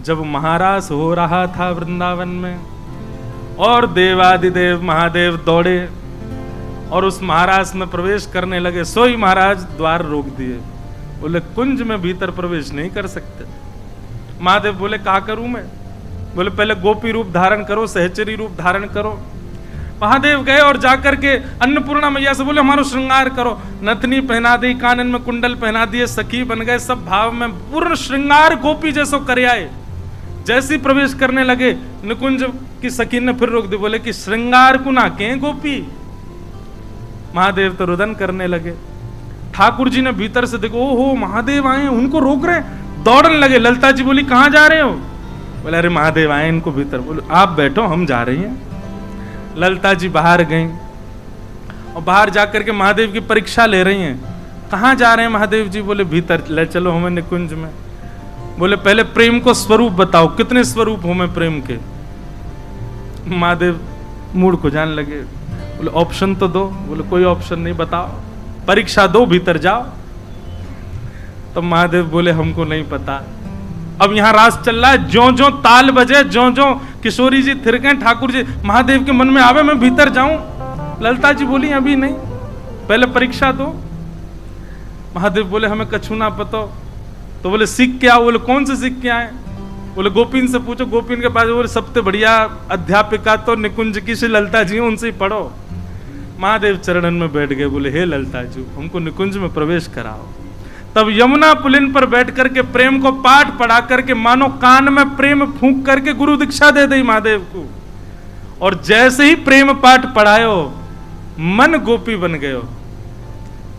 जब महारास हो रहा था वृंदावन में और देवादिदेव महादेव दौड़े और उस महारास में प्रवेश करने लगे, सोई महाराज द्वार रोक दिए, बोले कुंज में भीतर प्रवेश नहीं कर सकते। महादेव बोले क्या करूं मैं? बोले पहले गोपी रूप धारण करो, सहचरी रूप धारण करो। महादेव गए और जाकर के अन्नपूर्णा मैया से बोले हमारा श्रृंगार करो। नथनी पहना दी, कानन में कुंडल पहना दिए, सखी बन गए, सब भाव में पूर्ण श्रृंगार गोपी जैसो कर आए। जैसे प्रवेश करने लगे निकुंज की सखी ने फिर रोक दी, बोले कि श्रृंगार को ना के गोपी। महादेव तो रुदन करने लगे। ठाकुर जी ने भीतर से देखो, ओहो महादेव आए, उनको रोक रहे, दौड़ने लगे। ललिता जी बोली कहां जा रहे हो? बोले अरे महादेव आए इनको भीतर। बोले आप बैठो, हम जा रहे हैं। ललिता जी बाहर गईं और बाहर जाकर के महादेव की परीक्षा ले रही हैं। कहां जा रहे हैं महादेव जी? बोले भीतर ले चलो हमें निकुंज में। बोले पहले प्रेम को स्वरूप बताओ, कितने स्वरूप हो मैं प्रेम के? महादेव मूड को जान लगे। बोले ऑप्शन तो दो। बोले कोई ऑप्शन नहीं, बताओ, परीक्षा दो, भीतर जाओ। तो महादेव बोले हमको नहीं पता। अब यहां रास चल रहा है, ज्यों ज्यों ताल बजे, ज्यों ज्यों किशोरी जी थिरके, ठाकुर जी महादेव के मन में आवे मैं भीतर जाऊं। ललिता जी बोली अभी नहीं, पहले परीक्षा दो। महादेव बोले हमें कछु ना पता। तो बोले सीख के आओ। बोले कौन से सीख के आए? बोले गोपीन से पूछो। गोपीन के पास बोले सबसे बढ़िया अध्यापिका तो निकुंज की श्री ललिता जी, उनसे ही पढ़ो। महादेव चरणन में बैठ गए। बोले हे ललिता जी हमको निकुंज में प्रवेश कराओ। तब यमुना पुलिन पर बैठ करके प्रेम को पाठ पढ़ा करके मानो कान में प्रेम फूंक करके गुरु दीक्षा दे दी महादेव को। और जैसे ही प्रेम पाठ पढ़ायो मन गोपी बन गयो।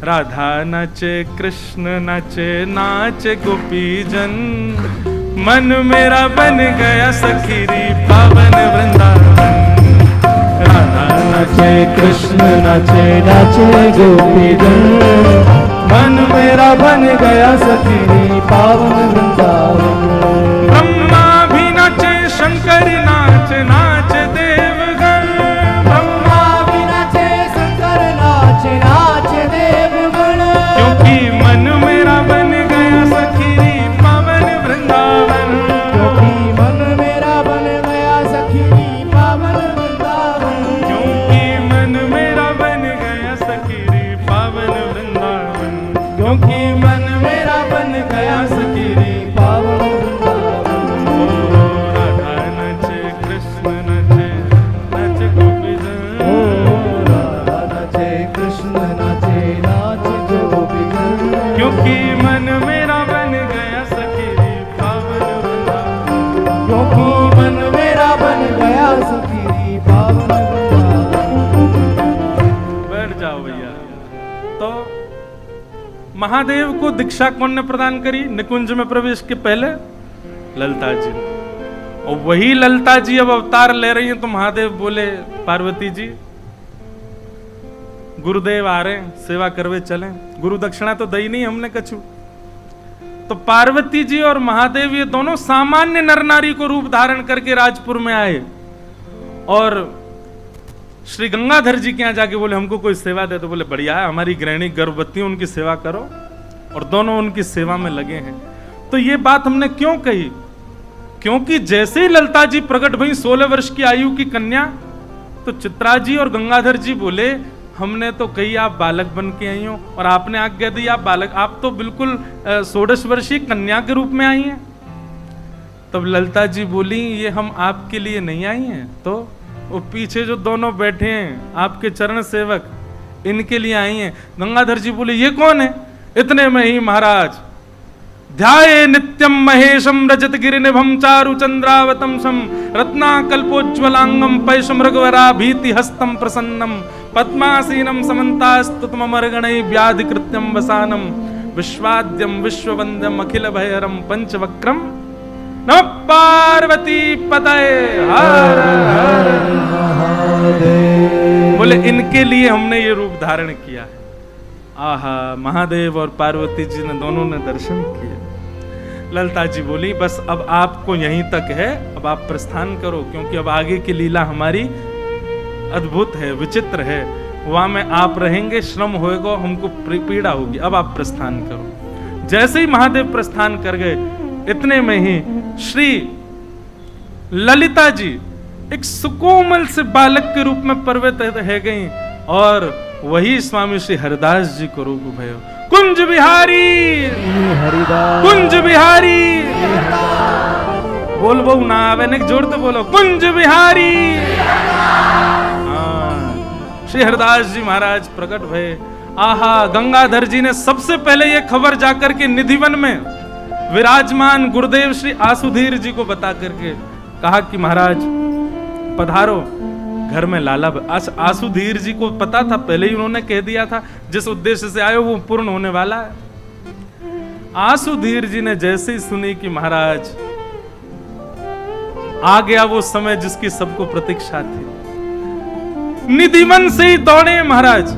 राधा नाचे कृष्ण नाचे, नाचे गोपी जन, मन मेरा बन गया सखीरी पावन वृंदावन। राधा नाचे कृष्ण नाचे, नाचे गोपी जन, मन मेरा बन गया सखीरी पावन वृंदावन। ब्रह्मा भी नाचे, शंकर नाचे, नाचे देवगण। ब्रह्मा भी नाचे, शंकर नाचे, नाचे देवगण। क्योंकि मन मेरा बन गया सखीरी पावन वृंदावन। क्योंकि मन मेरा बन गया सखीरी पावन वृंदावन। क्योंकि मन मेरा बन गया सखीरी पावन वृंदावन। क्योंकि मन मेरा बन गया सखीरी पावन वृंदावन। ओ राधा नाचे कृष्ण नाचे, नाचे गोपी जन। ओ राधा नाचे कृष्ण नाचे, नाचे गोपी जन। क्योंकि मन मेरा बन गया सखीरी पावन वृंदावन। क्योंकि मन मेरा बन गया सखीरी पावन वृंदावन। बैठ जाओ भैया। तो महादेव को दीक्षा कौन ने प्रदान करी निकुंज में प्रवेश के पहले? ललिता जी। और वही ललिता जी अब अवतार ले रही हैं। तो महादेव बोले पार्वती जी गुरुदेव आ रहे हैं, सेवा करवे चलें। गुरु दक्षिणा तो दई नहीं हमने कछु। तो पार्वती जी और महादेव ये दोनों सामान्य नर नारी को रूप धारण करके राजपुर में आए और श्री गंगाधर जी के यहाँ जाके बोले हमको कोई सेवा दे। तो बोले बढ़िया है, हमारी गृहिणी गर्भवती, उनकी सेवा करो। और दोनों उनकी सेवा में लगे हैं। तो ये बात हमने क्यों कही? क्योंकि जैसे ही ललिता जी प्रकट भई 16 वर्ष की आयु की कन्या, तो चित्रा जी और गंगाधर जी बोले हमने तो कही आप बालक बन के आई हो और आपने आज्ञा दी आप बालक, आप तो बिल्कुल 16 वर्षीय कन्या के रूप में आई हैं। तब ललिता जी बोली ये हम आपके लिए नहीं आई हैं, तो वो पीछे जो दोनों बैठे हैं आपके चरण सेवक, इनके लिए आई हैं। गंगाधर जी बोले ये कौन है? इतने में ही महाराज ध्याये नित्यम महेशम रजत गिरिनिभम चारु चंद्रावतंसम रत्नाकल्पोज्ज्वलांगम पैशमृगवरा भीति हस्तम प्रसन्नम पद्मासीनम समन्तास्तुतमर्गणै व्याधिकृत्यम वसानम विश्वाद्यम विश्ववंद्यम अखिल भयरम पंचवक्रम नमः पार्वती पतये हर हर महादेव। बोले इनके लिए हमने ये रूप धारण किया है। आहा, महादेव और पार्वती जी ने दोनों ने दर्शन किए। ललिता जी बोली बस अब आपको यहीं तक है, अब आप प्रस्थान करो, क्योंकि अब आगे की लीला हमारी अद्भुत है, विचित्र है। वहां में आप रहेंगे, श्रम होएगा, हमको पीड़ा होगी, अब आप प्रस्थान करो। जैसे ही महादेव प्रस्थान कर गए, इतने में ही श्री ललिता जी एक सुकोमल से बालक के रूप में प्रवेश है गई और वही स्वामी श्री हरिदास जी को रूप भयो। कुंज बिहारी हरिदास, कुंज बिहारी बोल बो ना आवे ने जोर तो बोलो कुंज बिहारी। श्री हरिदास जी महाराज प्रकट भये। आहा, गंगाधर जी ने सबसे पहले ये खबर जाकर के निधिवन में विराजमान गुरुदेव श्री आसुधीर जी को बता करके कहा कि महाराज पधारो, घर में लाला। आसुधीर जी को पता था, पहले ही उन्होंने कह दिया था जिस उद्देश्य से आए वो पूर्ण होने वाला है। आसुधीर जी ने जैसे ही सुनी कि महाराज आ गया वो समय जिसकी सबको प्रतीक्षा थी, निधिवन से ही दौड़े महाराज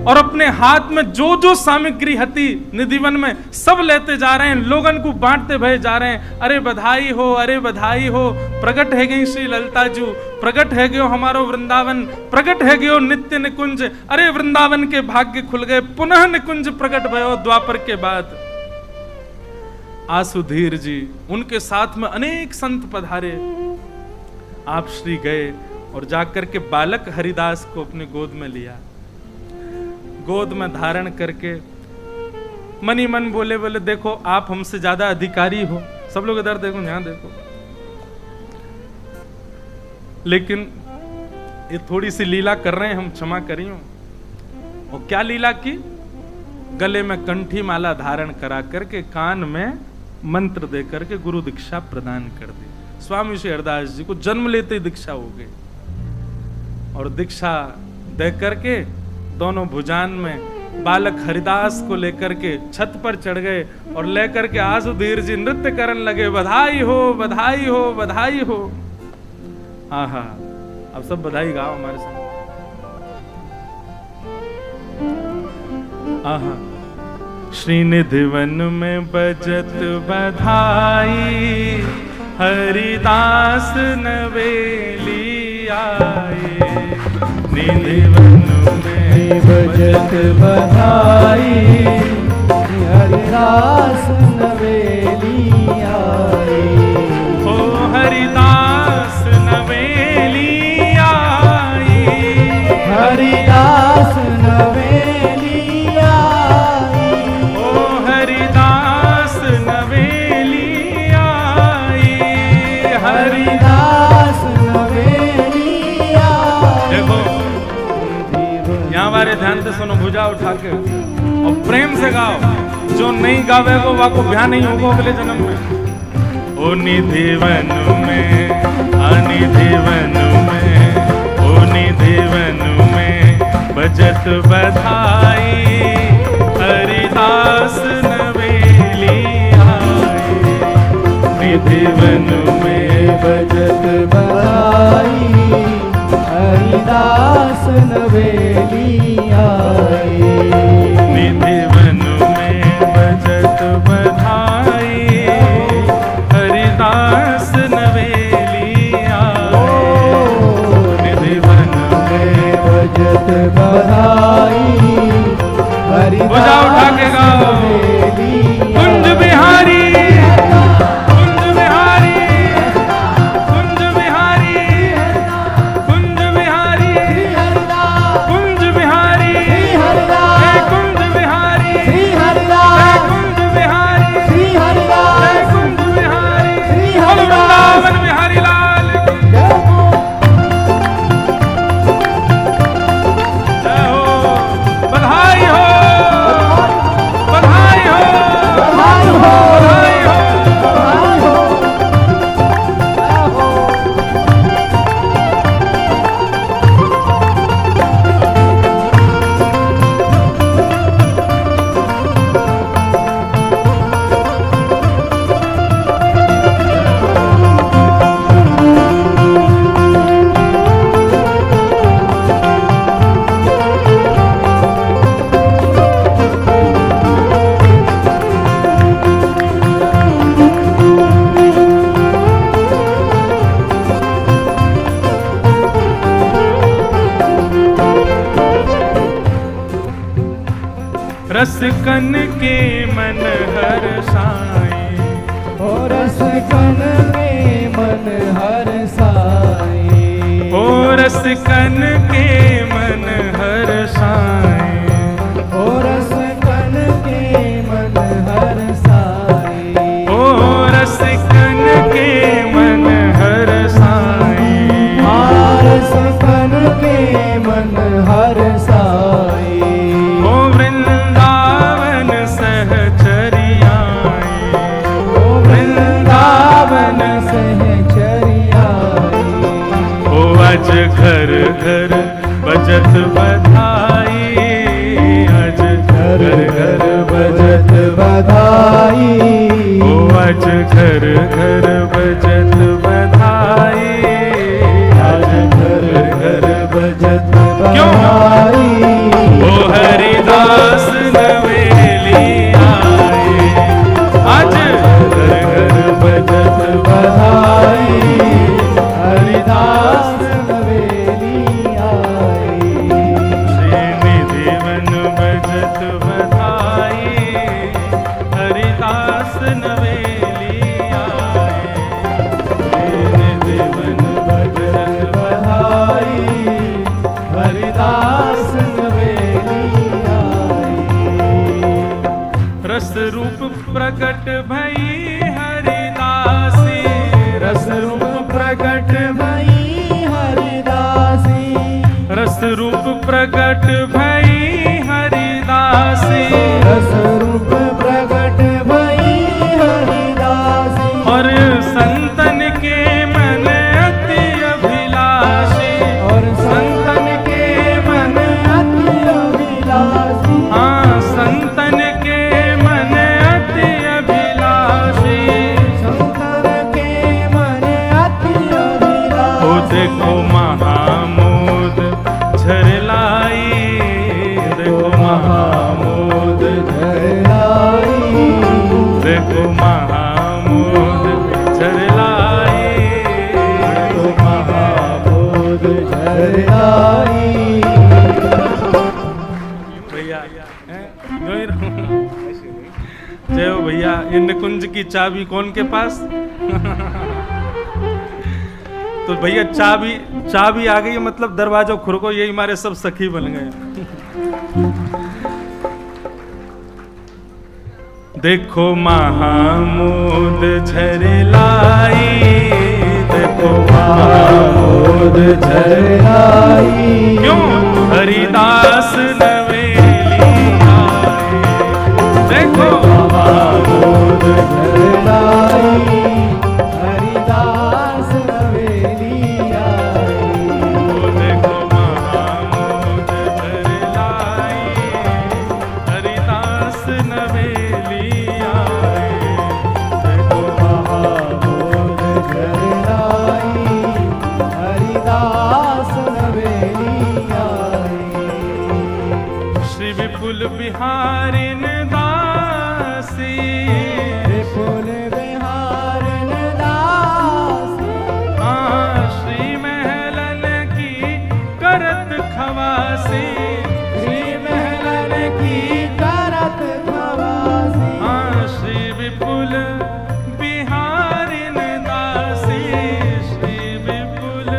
और अपने हाथ में जो जो सामग्री हती निधिवन में सब लेते जा रहे हैं, लोगन को बांटते भये जा रहे हैं। अरे बधाई हो, अरे बधाई हो, प्रकट है गई श्री ललिता जी, प्रकट है गयो हमारो वृंदावन, प्रकट है गयो नित्य निकुंज। अरे वृंदावन के भाग्य खुल गए, पुनः निकुंज प्रकट भयो द्वापर के बाद। आसुधीर जी उनके साथ में अनेक संत पधारे। आप श्री गए और जाकर के बालक हरिदास को अपने गोद में लिया, गोद में धारण करके मनी मन बोले बोले देखो आप हमसे ज्यादा अधिकारी हो। सब लोग इधर देखो, यहां देखो। लेकिन ये थोड़ी सी लीला कर रहे हैं, हम क्षमा करियो। और क्या लीला की? गले में कंठी माला धारण करा करके कान में मंत्र दे करके गुरु दीक्षा प्रदान कर दी। स्वामी श्री हरिदास जी को जन्म लेते ही दीक्षा हो गई और दीक्षा दे करके दोनों भुजान में बालक हरिदास को लेकर के छत पर चढ़ गए और लेकर के आसुधीर जी नृत्य करने लगे। बधाई हो, बधाई हो, बधाई हो। आहा, अब सब बधाई गाओ हमारे साथ। आहा, श्रीनिधिवन में बजत बधाई, हरिदास नवेली आए। निधिवन में बजत बधाई, हरिदास नवेली आए। हो हरिदास नवेली आई, हरिदास नवेली आई। हो हरिदास नवेली आई, हरिदास नवेली आई। देखो यहाँ बारे ध्यान से सुनो, भुजा उठा के और प्रेम से गाओ। जो नहीं गावे वो वाको ब्याह नहीं होगा अगले जन्म में। ओ निधिवन में, अनिधिवन में, ओ निधिवन में बजत बधाई, हरिदास नवेली आई। निधिवन में बजत बधाई, हरिदास नवेली आई। निधिवन में बजत बधाई, हरिदास नवेली आई। निधिवन में बजत बधाई, भुजा उठा के गाओ। कुंज बिहारी, कुंज बिहारी, कुंज बिहारी, कुंज बिहारी, कुंज बिहारी, हे कुंज बिहारी, हे कुंज बिहारी, हे कुंज बिहारी। बोलो वृंदावन बिहारी लाल की जय हो। बधाई हो, बधाई हो, बधाई हो, बधाई हो। रसकन के मन हर साए, रसिकन के मन हर्षाए, ओ रसिकन के मन हर्षाए, ओ रसिकन के मन हर्षाए, रसिकन के मन हर्षाए, ओ वृंदावन सहचरियाए, ओ वृंदावन सहचरियाए, ओ अज घर घर बजत बधाई, अज घर घर बजत बधाई, ओ अज घर घर बजत बधाई, आज घर घर बजत क्यों? बधाई, ओ हरिदास नवेली आए, आज घर घर बजत बधाई, हरिदास नवेली आए, श्रीनिधिवन बजत बधाई, हरिदास नवेली आए, श्रीनिधिवन बजत बधाई, हरिदास नवेली आए, रस रूप प्रकट भई हरिदासी, रस रूप प्रकट भई हरिदासी, रस रूप प्रकट भई हरिदासी, रस रूप प्रकट भई हरिदासी, और संतन के मन अति अभिलाषी, और संतन के मन अति अभिलाषी, हाँ संतन के मन अति अभिलाषी, संतन के मन अति अभिलाषी, ओ देखो महामोद झरलाई, देखो महामोद, झरलाई, देखो महामोद झरलाई, तो महाबोध झरलाई, भैया हैं? यूं ही रहूं। जय हो भैया। ये निकुंज की चाबी कौन के पास? तो भैया चाबी आ गई, मतलब दरवाजा खुल को, यही हमारे सब सखी बन गए। देखो महामोद झरलाई, देखो महाबोध झरलाई, क्यों हरिदास नवेली आए, देखो महाबोध झरलाई, हरिदास नवेली आए, देखो महामोद झरलाई, हरिदास नवेली आए, देखो महाबोध झरलाई, हरिदास नवेली आए, श्री विपुल बिहारिन दासी, विपुल बिहारिन दासी, हाँ श्री महलन की करत खवासी, श्री महलन की करत खवासी, हाँ श्री विपुल बिहारिन दासी, श्री विपुल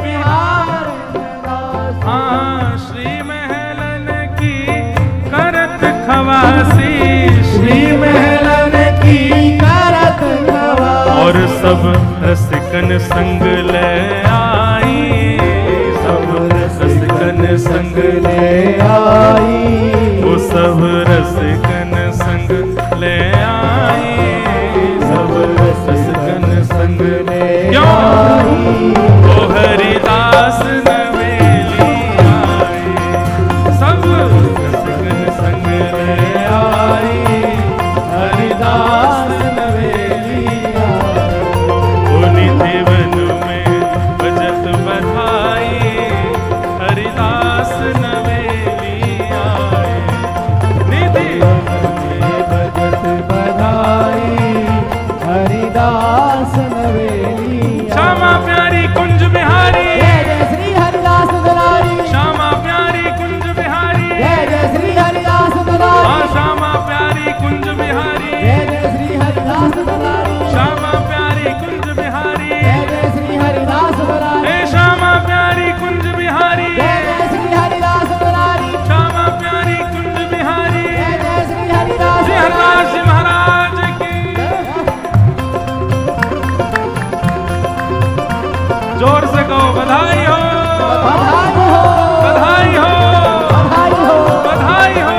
बिहारिन दासी, हाँ श्री महलन की करत खवासी, श्री महलन की करत खवासी, और सब रसिकन संग ले आई, सब रसिकन संग ले आई, वो सब रसिकन संग ले आई, सब रसिकन संग ले क्यों? आई, ओ हरिदास नवेली आए, सब रसिकन संग ले आई, हरिदास नवेली आए, ओ निधिवन में बजत बधाई, हरिदास नवेली आए, निधि बजत बधाई, हरिदास नवेली आए, श्यामा प्यारी कुंज बिहारी, जय जय श्री हरिदास दुलारी, श्यामा प्यारी कुंज बिहारी, जय जय श्री हरिदास दुलारी, हाँ श्यामा प्यारी कुंज बिहारी, जय जय श्री हरिदास दुलारी, श्यामा प्यारी कुंज बिहारी, जय जय श्री हरिदास दुलारी, हे श्यामा प्यारी कुंज जोर से कहो बधाई हो, बधाई हो, बधाई हो, बधाई हो, बधाई हो।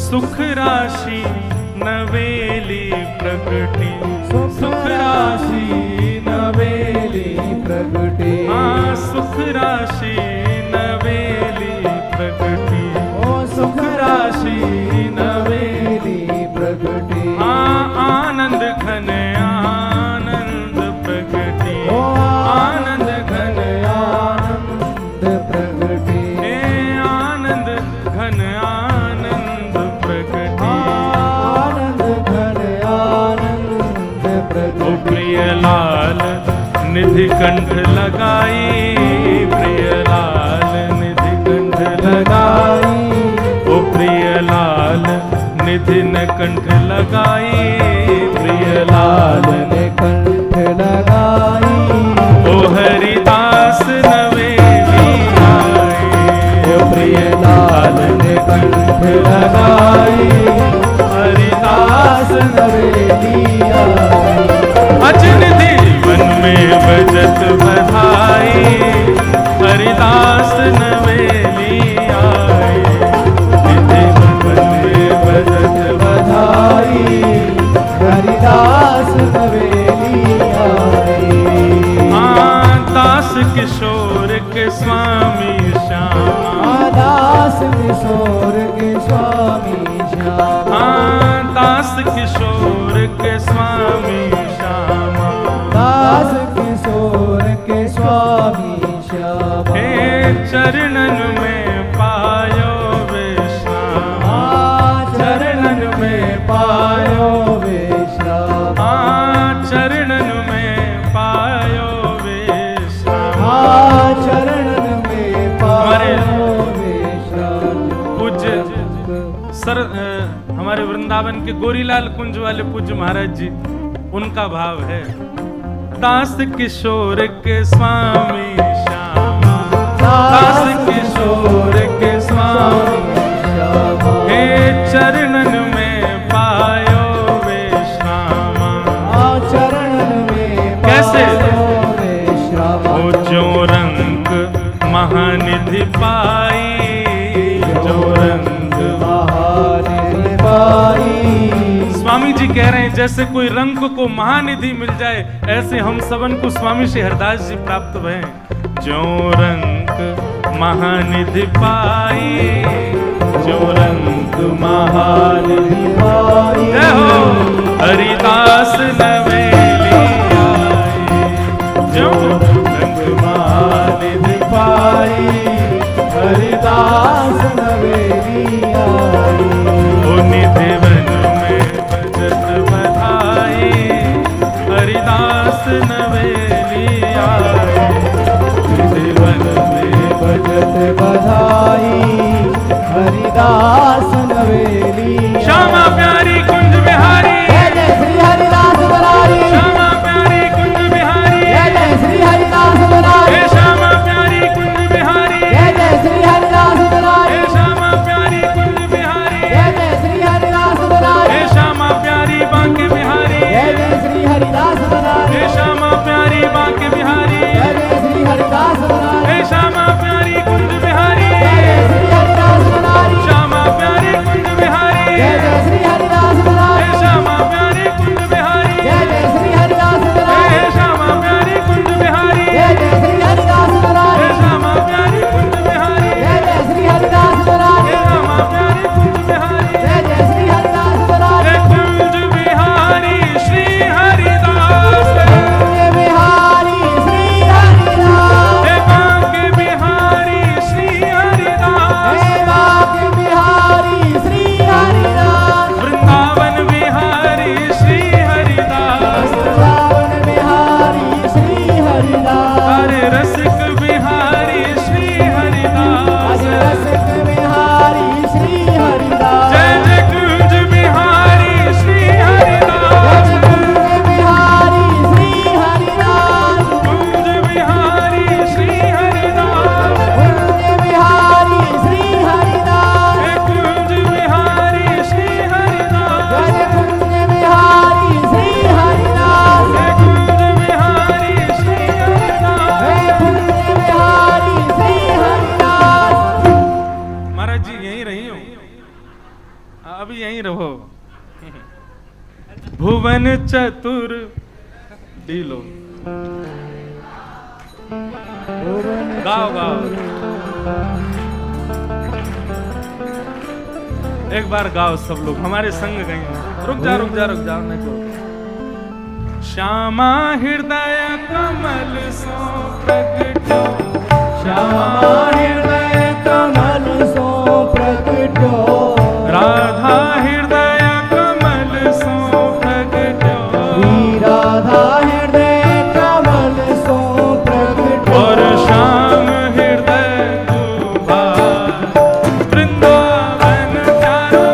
सुख राशि नवेली प्रकटी, सुख राशि नवेली प्रगटे, हाँ सुख राशि नवेली प्रकटी, ओ सुख राशि नवेली प्रगटे, हाँ आनंद घन आनंद प्रकटी, ओ आनंद घन आनंद प्रगटे, हे आनंद घन आनंद प्रकटी। आनंद घन आनंद ओ प्रगटे, प्रिय लाल निधि कंठ लगाई, प्रिय लाल निधि कंठ लगाई, ओ प्रिय लाल निधि न कंठ लगाई, प्रिय लाल ने कंठ लगाई, ओ हरिदास नवेली आए, ओ प्रिय लाल ने कंठ लगाई, हरिदास नवेली आई, अजनिधि मन में बजत बधाई, हरिदास नवेली आए, निधि मन में बजत बधाई, हरिदास नवेली आई, दास किशोर के स्वामी श्यामा, दास किशोर के स्वामी श्यामा, दास किशोर के स्वामी श्यामा, दास किशोर के स्वामी श्यामा, हे चरणन में पायो विश्राम, चरणन में पायो विश्राम, चरणन में पायो विश्राम। चरणन में पायो विश्राम। पूज्य सर हमारे वृंदावन के गोरीलाल कुंज वाले पूज्य महाराज जी, उनका भाव है दास किशोर के स्वामी श्यामा, दास किशोर के स्वामी श्यामा, हे चरणन में पायो विश्रामा। चरणन में कैसे? पायो विश्राम। ओ जो रंग महानिधि पाई, जो रंग महानिधि पाई। स्वामी जी कह रहे हैं जैसे कोई रंग को महानिधि मिल जाए, ऐसे हम सबन को स्वामी श्री हरदास जी प्राप्त भय। जो रंग महानिधि पाई, जो रंग महानिधि पाई। जय हो हरिदास नवेली आए, जो रंग महानिधि पाई, हरिदास नवेली आई। ओ निधि वन में बजत बधाई, हरिदास नवेली आए, निधि वन में बजत बधाई, हरिदास नवेली। श्यामा प्यारी कुंज बिहारी, जय जय श्री हरिदास दुलारी, श्यामा प्यारी कुंज बिहारी, जय जय श्री हरिदास दुलारी, हे श्यामा प्यारी कुंज बिहारी, जय जय श्री हरिदास दुलारी, हे श्यामा प्यारी कुंज बिहारी, जय जय श्री हरिदास दुलारी, हे श्यामा प्यारी बांके बिहारी, जय जय श्री हरिदास दुलारी, हे श्यामा प्यारी बांके बिहारी, जय जय श्री हरिदास दुलारी, हे श्यामा प्यारी कुंज बिहारी, जय जय श्री हरिदास दुलारी, श्यामा प्यारी कुंज बिहारी, जय जय श्री हरिदास दुलारी, हे श्यामा प्यारी कुंज बिहारी, जय जय श्री हरिदास दुलारी, हे श्यामा प्यारी कुंज बिहारी, जय जय श्री हरिदास दुलारी, हे श्यामा प्यारी कुंज बिहारी, जय जय श्री हरिदास दुलारी, हे श्यामा प्यारी कुंज बिहारी, जय जय श्री हरिदास दुलारी, हे कुंज बिहारी श्री हरिदास। भुवन चतुर ढीलो गाओ गाओ एक बार गाओ सब लोग हमारे संग गए। रुक जा नहीं तो श्यामा हृदय कमल सो प्रगटो श्यामा हृदय कमल सो प्रगटो राधा हृदय कमल सो प्रगटो राधा हृदय कमल सो प्रगटो और श्याम हृदय दुबार वृंदावन चारों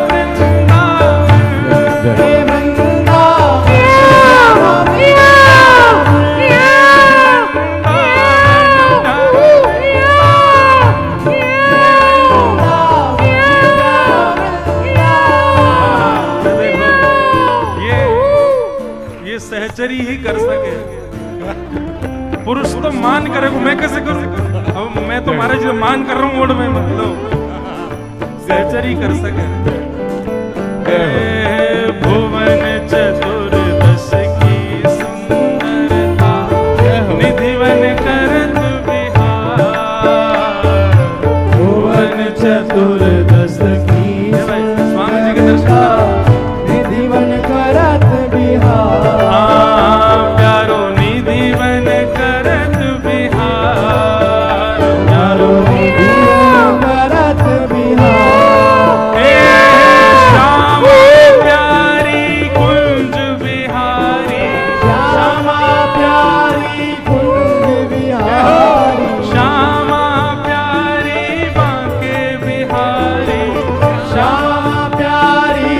सहचरी ही कर सके। पुरुष तो मान करे, मैं कैसे करूं? अब मैं तो महाराज जो मान कर रहा हूं ओड में मतलब सहचरी कर सके। भुवन चतुर्दश की सुंदरता निधिवन करत बिहार भुवन चतुर्दश की स्वामी जी के दर्शन निधिवन करत बिहार प्यारो निधिवन करत बिहार प्यारो निधिवन करत बिहार हे श्यामा प्यारी कुंज बिहारी श्यामा प्यारी कुंज बिहारी श्यामा प्यारी बांके बिहारी श्यामा प्यारी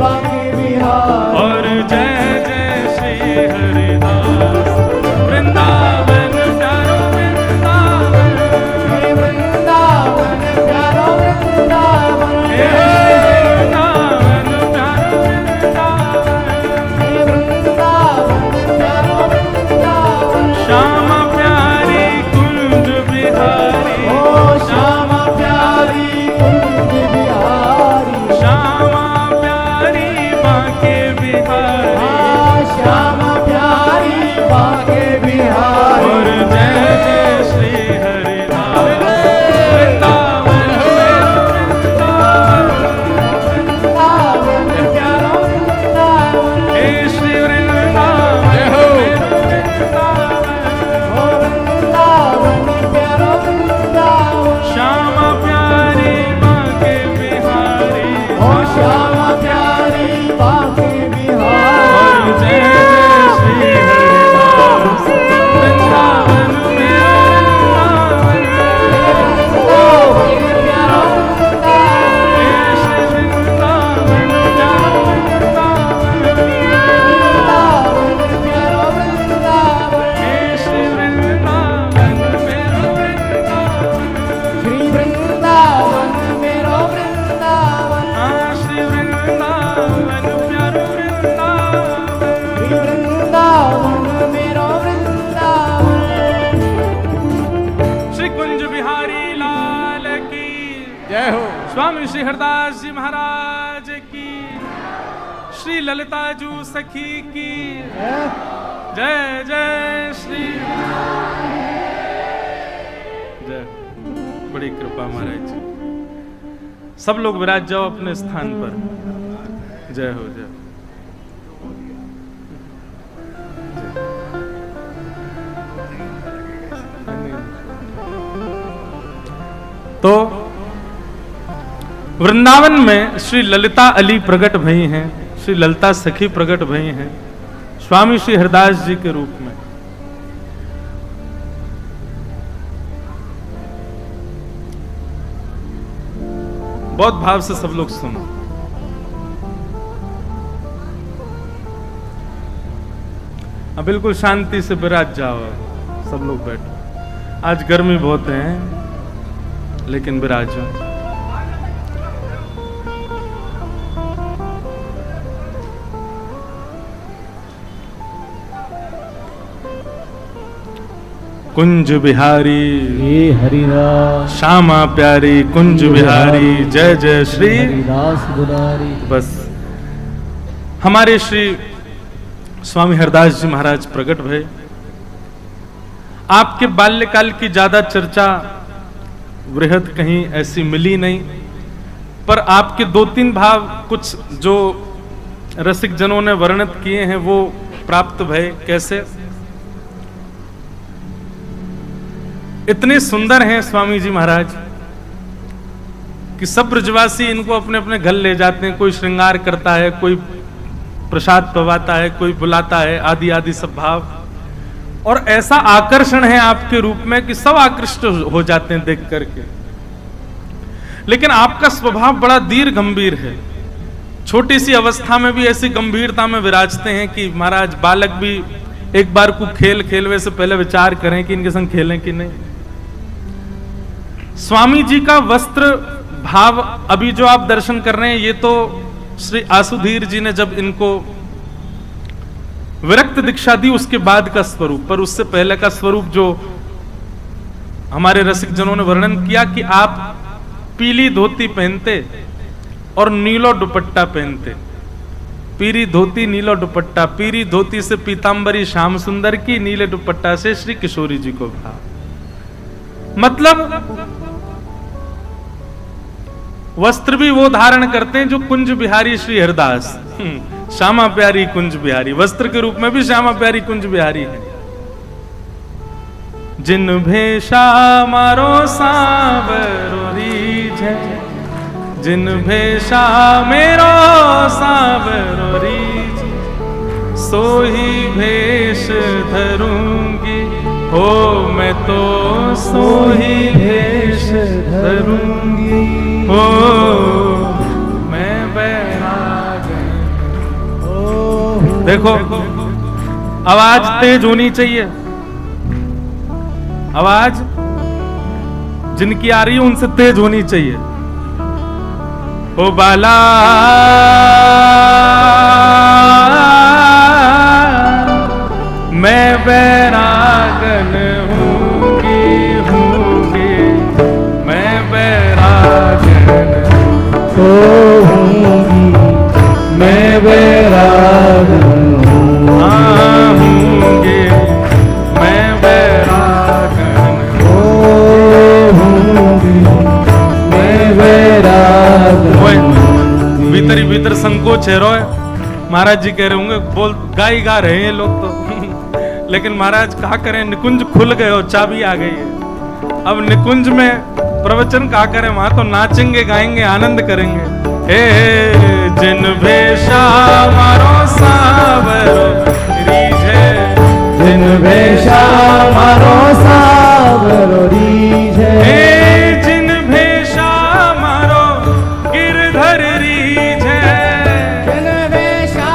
बांके बिहारी और जय जय श्री हरिदास वृंदावन प्यारो वृंदावन हे वृंदावन प्यारो वृंदावन हे वृंदावन प्यारो वृंदावन हे वृंदावन प्यारो वृंदावन श्यामा प्यारी कुंज बिहारी ओ श्यामा प्यारी कुंज बिहारी श्यामा प्यारी बांके बिहारी श्यामा प्यारी बांके बिहारी और जय जय श्री हरिदास वृंदावन वृंदावन प्यारो वृंदावन हे श्री वृंदावन ओ वृंदावन प्यारो वृंदावन श्यामा प्यारी बांके बिहारी ओ श्यामा प्यारी बांके और बिहारी जय जय श्री हरिदास वृंदावन मेरो वृंदावन प्यारो वृंदावन हे श्री वृंदावन प्यारो वृंदावन प्यारो वृंदावन हे श्री वृंदावन मेरो वृंदावन श्री वृंदावन मेरो वृंदावन हाँ श्री वृंदावन प्यारो वृंदावन श्री वृंदावन मेरो वृंदावन श्री कुंज बिहारी लाल की जय हो स्वामी श्री हरदास जी महाराज की श्री ललिता जू सखी की जय जय श्री जय। बड़ी कृपा महाराज जी। सब लोग विराज जाओ अपने स्थान पर। जय हो जय। तो वृंदावन में श्री ललिता अली प्रकट भई हैं, श्री ललिता सखी प्रकट भई हैं स्वामी श्री हरदास जी के रूप में। बहुत भाव से सब लोग सुनो। अब बिल्कुल शांति से विराज जाओ, सब लोग बैठो। आज गर्मी बहुत है लेकिन विराजो। कुंज बिहारी हे हरिदास श्यामा प्यारी कुंज बिहारी जय जय श्री हरिदास दुलारी। बस हमारे श्री स्वामी हरदास जी महाराज प्रकट भय। आपके बाल्यकाल की ज्यादा चर्चा वृहद कहीं ऐसी मिली नहीं, पर आपके 2-3 भाव कुछ जो रसिक जनों ने वर्णित किए हैं वो प्राप्त भय। कैसे? इतने सुंदर हैं स्वामी जी महाराज कि सब ब्रजवासी इनको अपने अपने घर ले जाते हैं। कोई श्रृंगार करता है, कोई प्रसाद पवाता है, कोई बुलाता है, आदि आदि सब भाव। और ऐसा आकर्षण है आपके रूप में कि सब आकृष्ट हो जाते हैं देख करके। लेकिन आपका स्वभाव बड़ा दीर्घ गंभीर है। छोटी सी अवस्था में भी ऐसी गंभीरता में विराजते हैं कि महाराज बालक भी एक बार को खेल खेलवे से पहले विचार करें कि इनके संग खेलें कि नहीं। स्वामी जी का वस्त्र भाव अभी जो आप दर्शन कर रहे हैं, ये तो श्री आसुधीर जी ने जब इनको विरक्त दीक्षा दी उसके बाद का स्वरूप, पर उससे पहले का स्वरूप जो हमारे रसिक जनों ने वर्णन किया कि आप पीली धोती पहनते और नीलो दुपट्टा पहनते। पीली धोती नीलो दुपट्टा, पीली धोती से पीतांबरी श्याम सुंदर की, नीले दुपट्टा से श्री किशोरी जी को भाव। मतलब वस्त्र भी वो धारण करते हैं जो कुंज बिहारी श्री हरदास, श्यामा प्यारी कुंज बिहारी, वस्त्र के रूप में भी श्यामा प्यारी कुंज बिहारी है। जिन भेषा मारो सांवरो रीझे, जिन भेषा मेरो सांवरो रीझे, सोही भेष धरूंगी हो मैं तो सोही भेष धरूंगी हो मैं बैराग। देखो आवाज तेज होनी चाहिए, आवाज जिनकी आ रही है उनसे तेज होनी चाहिए। ओ बाला मैं बैरागन हूँगी हूँगी, मैं बैरागन हूँगी, मैं बैरागन हूँगी, मैं बैरागन हूँगी, मैं बैरागन। भीतर ही भीतर संकोच है रोए। महाराज जी कह रहे होंगे बोल गाई गा रहे हैं ये लोग तो लेकिन महाराज कहा करें, निकुंज खुल गए और चाबी आ गई है। अब निकुंज में प्रवचन कहा करें, वहां तो नाचेंगे गाएंगे आनंद करेंगे। हे जिन भेषा मारो सावरो रीझे, जिन भेषा मारो सावरो रीझे, जिन भेषा मारो गिरधर रीझे, जिन भेषा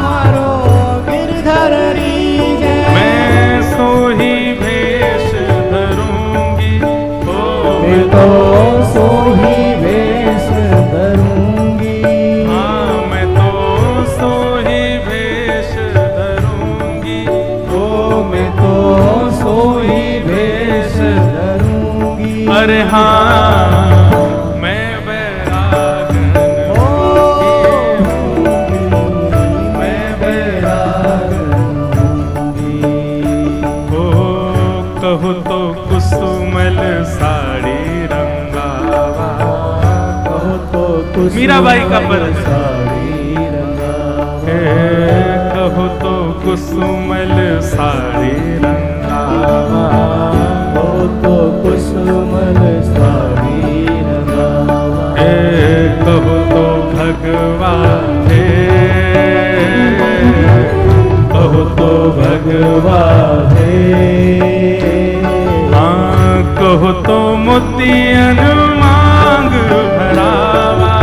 मारो गिरधर रीझे, मैं सोही भेष धरूंगी हो मैं तो सोही भेष धरूंगी, हाँ मैं तो सोही भेष धरूंगी ओ मैं तो सोही भेष धरूंगी। अरे हाँ मैं बैरागन मैं बैरागन हो। कहो तो कुसुमल साड़ी रंगावा, कहो तो कुछ मीराबाई का पर साड़ी रंगावा, कहो तो कुसुमल साड़ी रंगावा, कहो तो कुसुमल साड़ी रंगावा, कहो तो भगवा है, कहो तो भगवा है, हाँ कहो तो मोतियन मांग भरावा,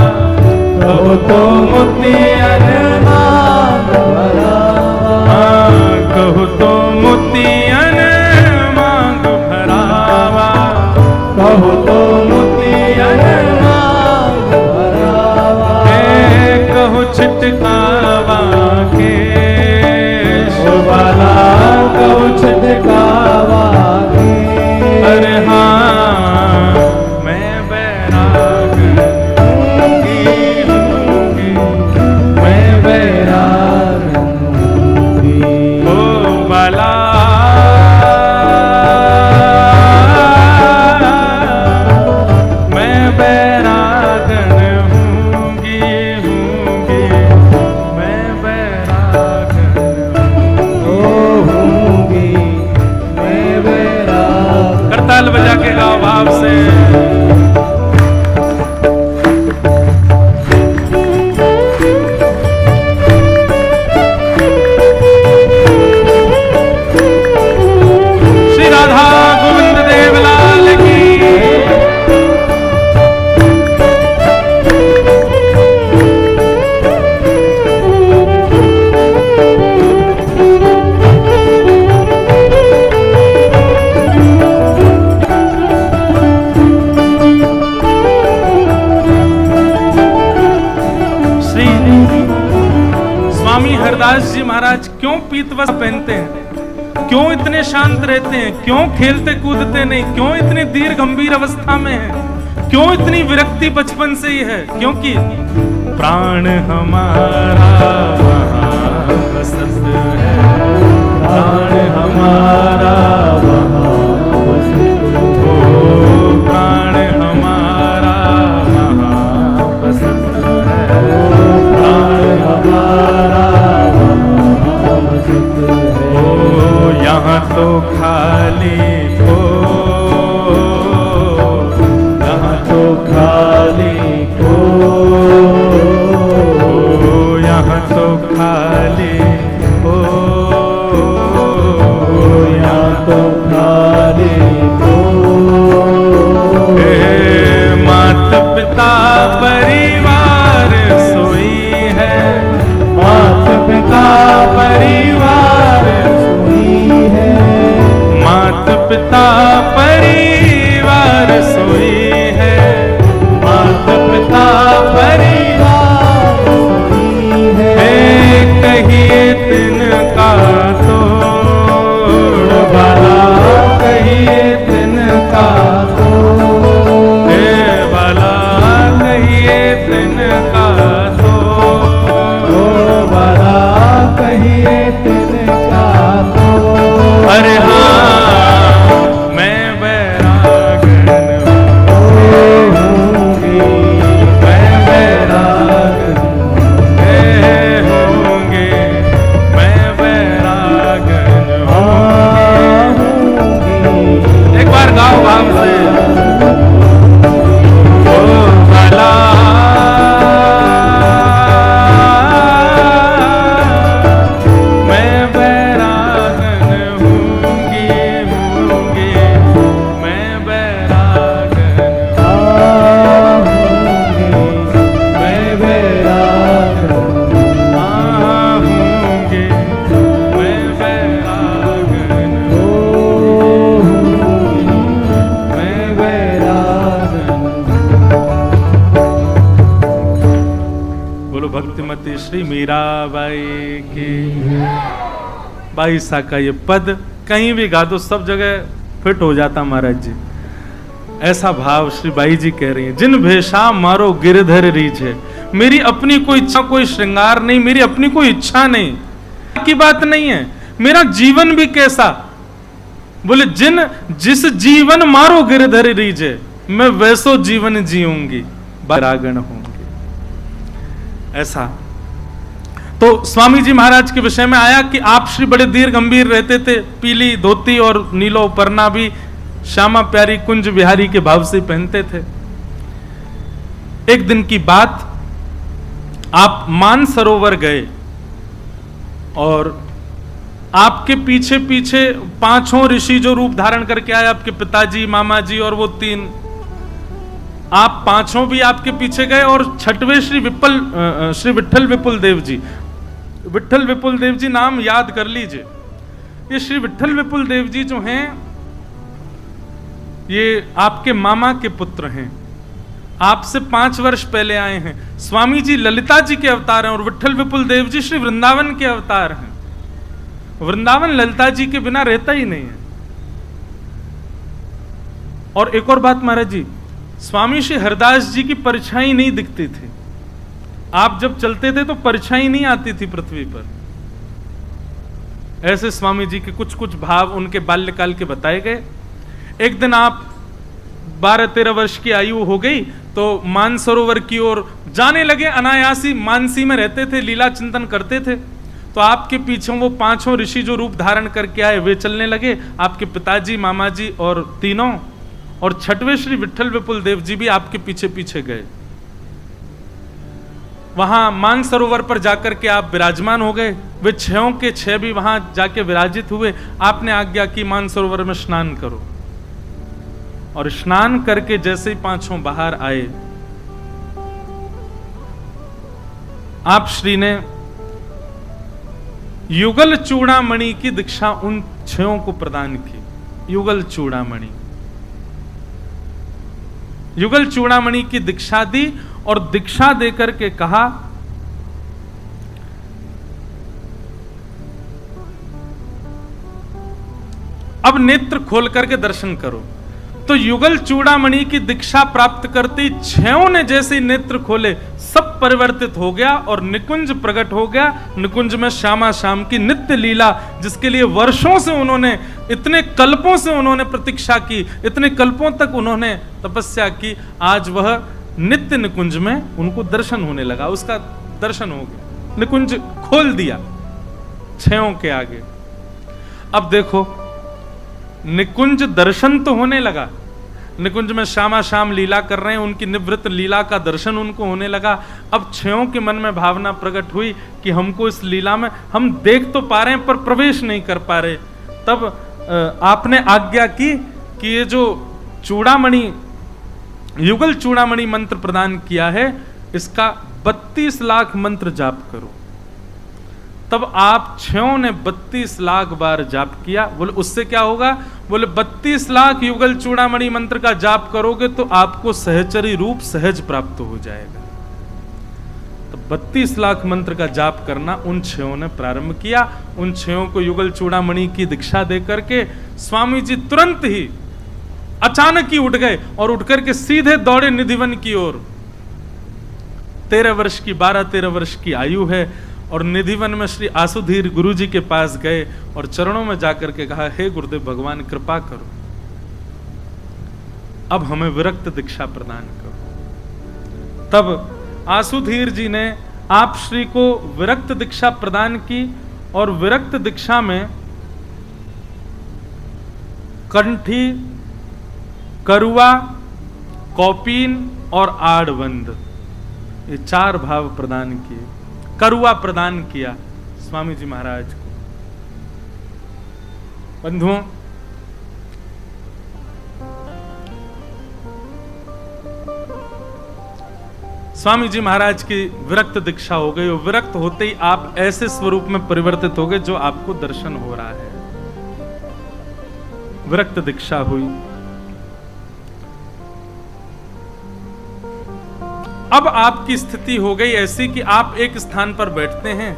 कहो तो मोतियन मांग भरावा, हाँ कहो तो मोतियन मांग भरावा, कहो तो मोतियन मांग भरावा, कहो छिटकावा के बाला कहो छिटकावा के, अरे हाँ मैं बैरागन हूँगी, मैं बैरागन हूँगी, महाराज क्यों पीत वस्त्र पहनते हैं, क्यों इतने शांत रहते हैं, क्यों खेलते कूदते नहीं, क्यों इतनी दीर्घ गंभीर अवस्था में है, क्यों इतनी विरक्ति बचपन से ही है? क्योंकि प्राण हमारा वहाँ बसत है, प्राण हमारा वहाँ बसत है, प्राण हमारा वहाँ बसत है, प्राण हमारा वहाँ बसत है। ओ यहाँ तो खाली को, यहाँ तो खाली को, यहाँ तो खाली हो, यहाँ तो खाली को। मात पिता परिवार सोई है, मात पिता परिवार सोई है, मात पिता परिवार सोई है, मात पिता परिवार सोई है। कहिए तिनका तोड़ भला कहिए तिनका तोड़, भला कहिए तिनका ओ भला कहिए तिनका तोड़। अरे हाँ मैं बैरागन होंगी, मैं बैरागन होंगे, मैं बैरागन होंगी। एक बार गाओ भाव से, ओ भला मैं बैरागन होंगी, होंगे मैं बैरागन मैं बैरागन होंगे, मैं बैरागन मैं बैरागन। बोलो भक्तिमती श्री मीराबाई की। बाईसा का ये पद कहीं भी गा दो सब जगह फिट हो जाता महाराज जी। ऐसा भाव श्री बाई जी कह रही हैं, जिन भेषा मारो गिरधर रीछ है, मेरी अपनी कोई इच्छा कोई श्रृंगार नहीं, मेरी अपनी कोई इच्छा नहीं की बात नहीं है, मेरा जीवन भी कैसा। बोले जिस जीवन मारो गिरधर रीछ है, मैं वैसो जीवन जीऊंगी, बैरागन होंगे। ऐसा तो स्वामी जी महाराज के विषय में आया कि आप श्री बड़े दीर्घ गंभीर रहते थे, पीली धोती और नीलो परना भी श्यामा प्यारी कुंज बिहारी के भाव से पहनते थे। एक दिन की बात, आप मानसरोवर गए और आपके पीछे पीछे पांचों ऋषि जो रूप धारण करके आए, आपके पिताजी, मामा जी और वो तीन, आप पांचों भी आपके पीछे गए। और छठवें श्री विठ्ठल विपुल देव जी, विठ्ठल विपुल देव जी नाम याद कर लीजिए। ये श्री विठ्ठल विपुल देव जी जो हैं, ये आपके मामा के पुत्र हैं, आपसे 5 वर्ष पहले आए हैं। स्वामी जी ललिता जी के अवतार हैं और विठ्ठल विपुल देव जी श्री वृंदावन के अवतार हैं। वृंदावन ललिता जी के बिना रहता ही नहीं है। और एक और बात महाराज जी, स्वामी श्री हरदास जी की परछाई नहीं दिखती थी। आप जब चलते थे तो परछाई नहीं आती थी पृथ्वी पर। ऐसे स्वामी जी के कुछ कुछ भाव उनके बाल्यकाल के बताए गए। एक दिन आप 12-13 वर्ष की आयु हो गई तो मानसरोवर की ओर जाने लगे। अनायासी मानसी में रहते थे, लीला चिंतन करते थे। तो आपके पीछे वो पांचों ऋषि जो रूप धारण करके आए वे चलने लगे, आपके पिताजी, मामा जी और तीनों, और छठवें श्री विठ्ठल विपुल देव जी भी आपके पीछे पीछे गए। वहां मानसरोवर पर जाकर के आप विराजमान हो गए। वे 6 के 6 भी वहां जाके विराजित हुए। आपने आज्ञा की मानसरोवर में स्नान करो। और स्नान करके जैसे ही पांचों बाहर आए, आप श्री ने युगल चूड़ामणि की दीक्षा उन 6 को प्रदान की। युगल चूड़ामणि, युगल चूड़ामणि की दीक्षा दी और दीक्षा देकर के कहा अब नेत्र खोल करके दर्शन करो। तो युगल चूड़ामणि की दीक्षा प्राप्त करते ही छयों ने जैसे नेत्र खोले, सब परिवर्तित हो गया और निकुंज प्रकट हो गया। निकुंज में श्यामा श्याम की नित्य लीला, जिसके लिए वर्षों से उन्होंने, इतने कल्पों से उन्होंने प्रतीक्षा की, इतने कल्पों तक उन्होंने तपस्या की, आज वह नित्य निकुंज में उनको दर्शन होने लगा। उसका दर्शन हो गया, निकुंज खोल दिया छयों के आगे। अब देखो, निकुंज दर्शन तो होने लगा, निकुंज में श्यामा श्याम लीला कर रहे हैं, उनकी निवृत्त लीला का दर्शन उनको होने लगा। अब छयों के मन में भावना प्रकट हुई कि हमको इस लीला में, हम देख तो पा रहे हैं पर प्रवेश नहीं कर पा रहे। तब आपने आज्ञा की कि ये जो चूड़ामणि, युगल चूड़ामणि मंत्र प्रदान किया है, इसका 32 लाख मंत्र जाप करो। तब आप छयों ने 32 लाख बार जाप किया। बोले उससे क्या होगा? बोले 32 लाख युगल चूड़ामणि मंत्र का जाप करोगे तो आपको सहचरी रूप सहज प्राप्त हो जाएगा। तो 32 लाख मंत्र का जाप करना उन छयों ने प्रारंभ किया। उन छयों को युगल चूड़ामणि की दीक्षा दे करके स्वामी जी तुरंत ही अचानक ही उठ गए और उठ करके सीधे दौड़े निधिवन की ओर। 13 वर्ष की, 12-13 वर्ष की आयु है, और निधिवन में श्री आसुधीर गुरु जी के पास गए और चरणों में जाकर के कहा, हे गुरुदेव भगवान कृपा करो, अब हमें विरक्त दीक्षा प्रदान करो। तब आसुधीर जी ने आप श्री को विरक्त दीक्षा प्रदान की और विरक्त दीक्षा में कंठी, करुआ, कौपीन और आड़बंद, ये 4 भाव प्रदान किए। करुआ प्रदान किया स्वामी जी महाराज को। बंधुओं, स्वामी जी महाराज की विरक्त दीक्षा हो गई और विरक्त होते ही आप ऐसे स्वरूप में परिवर्तित हो गए जो आपको दर्शन हो रहा है। विरक्त दीक्षा हुई। अब आपकी स्थिति हो गई ऐसी कि आप एक स्थान पर बैठते हैं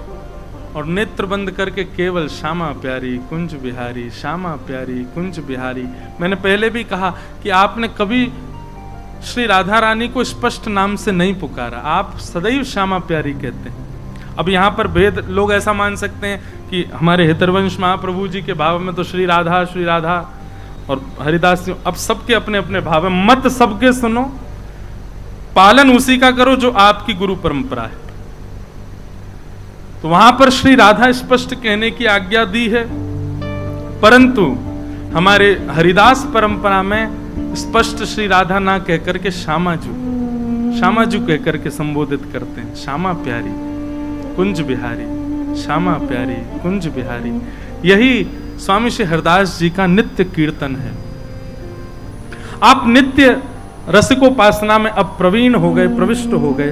और नेत्र बंद करके केवल श्यामा प्यारी कुंज बिहारी, श्यामा प्यारी कुंज बिहारी। मैंने पहले भी कहा कि आपने कभी श्री राधा रानी को स्पष्ट नाम से नहीं पुकारा, आप सदैव श्यामा प्यारी कहते हैं। अब यहाँ पर भेद, लोग ऐसा मान सकते हैं कि हमारे हितरवंश महाप्रभु जी के भाव में तो श्री राधा और हरिदास, अब सबके अपने अपने भाव है। मत सबके सुनो, पालन उसी का करो जो आपकी गुरु परंपरा है। तो वहां पर श्री राधा स्पष्ट कहने की आज्ञा दी है, परंतु हमारे हरिदास परंपरा में स्पष्ट श्री राधा ना कहकर के श्यामाजू कहकर के संबोधित करते हैं। श्यामा प्यारी कुंज बिहारी, श्यामा प्यारी कुंज बिहारी। यही स्वामी श्री हरदास जी का नित्य कीर्तन है। आप नित्य रसिकोपासना में अब प्रवीण हो गए, प्रविष्ट हो गए।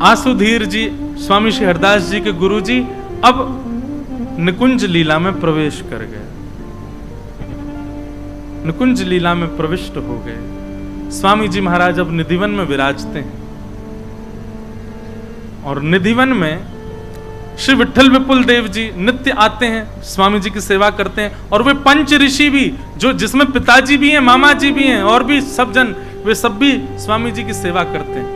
आसुधीर जी, स्वामी श्री हरदास जी के गुरु जी, अब निकुंज लीला में प्रवेश कर गए, निकुंज लीला में प्रविष्ट हो गए। स्वामी जी महाराज अब निधिवन में विराजते हैं और निधिवन में श्री विठल विपुल देव जी नित्य आते हैं, स्वामी जी की सेवा करते हैं। और वे पंच ऋषि भी, जो जिसमें पिताजी भी हैं, मामा जी भी हैं और भी सब जन, वे सब भी स्वामी जी की सेवा करते हैं,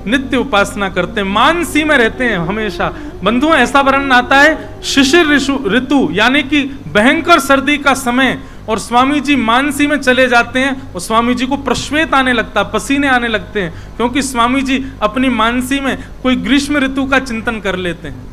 नित्य उपासना करते हैं, मानसी में रहते हैं हमेशा। बंधुओं, ऐसा वर्णन आता है शिशिर ऋतु यानी कि भयंकर सर्दी का समय, और स्वामी जी मानसी में चले जाते हैं और स्वामी जी को प्रश्वेत आने लगता, पसीने आने लगते हैं, क्योंकि स्वामी जी अपनी मानसी में कोई ग्रीष्म ऋतु का चिंतन कर लेते हैं।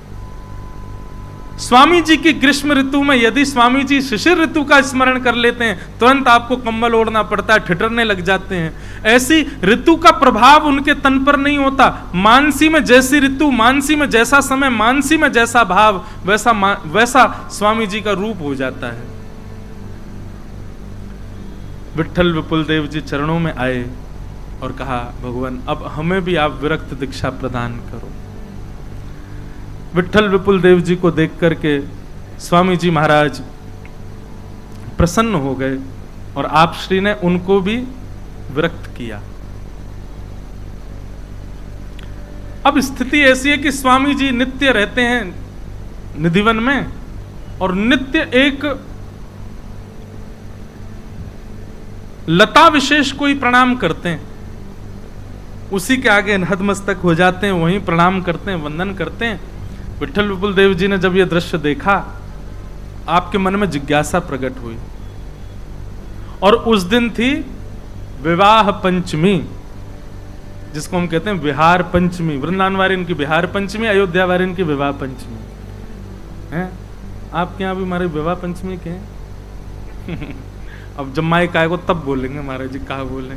स्वामी जी की ग्रीष्म ऋतु में यदि स्वामी जी शिशिर ऋतु का स्मरण कर लेते हैं, तुरंत आपको कंबल ओढ़ना पड़ता है, ठिठुरने लग जाते हैं। ऐसी ऋतु का प्रभाव उनके तन पर नहीं होता। मानसी में जैसी ऋतु, मानसी में जैसा समय, मानसी में जैसा भाव, वैसा स्वामी जी का रूप हो जाता है। विठल विपुल देव जी चरणों में आए और कहा, भगवान अब हमें भी आप विरक्त दीक्षा प्रदान करो। विठल विपुल देव जी को देख करके स्वामी जी महाराज प्रसन्न हो गए और आप श्री ने उनको भी विरक्त किया। अब स्थिति ऐसी है कि स्वामी जी नित्य रहते हैं निधिवन में, और नित्य एक लता विशेष को ही प्रणाम करते हैं, उसी के आगे नतमस्तक हो जाते हैं, वहीं प्रणाम करते हैं, वंदन करते हैं। विट्ठल विपुल देव जी ने जब यह दृश्य देखा, आपके मन में जिज्ञासा प्रकट हुई, और उस दिन थी विवाह पंचमी, जिसको हम कहते हैं विहार पंचमी। वृंदावन वारिन की विहार पंचमी, अयोध्या वारिन की विवाह पंचमी है। आपके यहाँ भी हमारे विवाह पंचमी के हैं? अब जब माइक आएगा तब बोलेंगे महाराज जी, कहा बोले।